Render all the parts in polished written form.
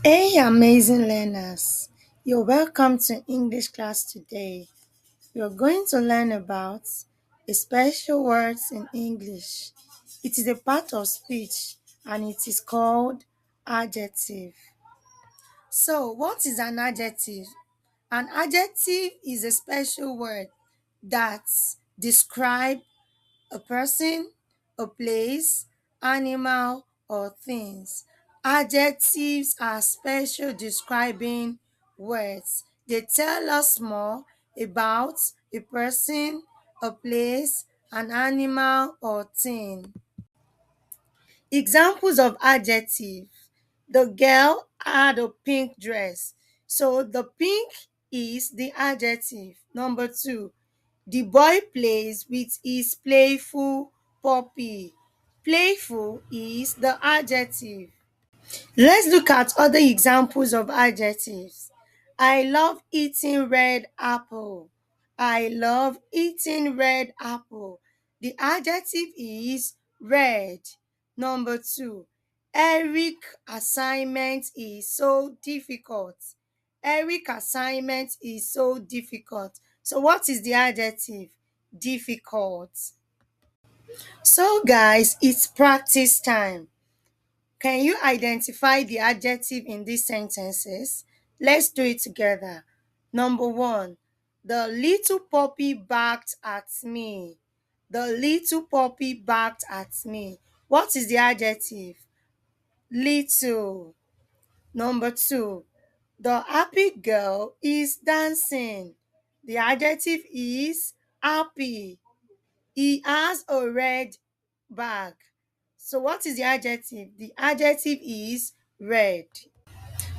Hey, amazing learners! You're welcome to English class today. You're going to learn about a special words in English. It is a part of speech and it is called adjective. So, what is an adjective? An adjective is a special word that describes a person, a place, animal, or things. Adjectives are special describing words. They tell us more about a person, a place, an animal, or thing. Examples of adjective. The girl had a pink dress. So the pink is the adjective. Number two, the boy plays with his playful puppy. Playful is the adjective. Let's look at other examples of adjectives. I love eating red apple. I love eating red apple. The adjective is red. Number two, Eric assignment is so difficult. Eric assignment is so difficult. So what is the adjective? Difficult. So guys, it's practice time. Can you identify the adjective in these sentences? Let's do it together. Number one, the little puppy barked at me. The little puppy barked at me. What is the adjective? Little. Number two, the happy girl is dancing. The adjective is happy. He has a red bag. So what is the adjective? The adjective is red.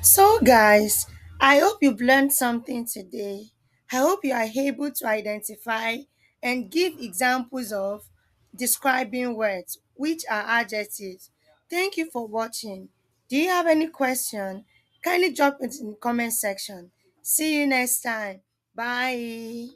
So guys, I hope you've learned something today. I hope you are able to identify and give examples of describing words which are adjectives. Thank you for watching. Do you have any question? Kindly drop it in the comment section. See you next time. Bye.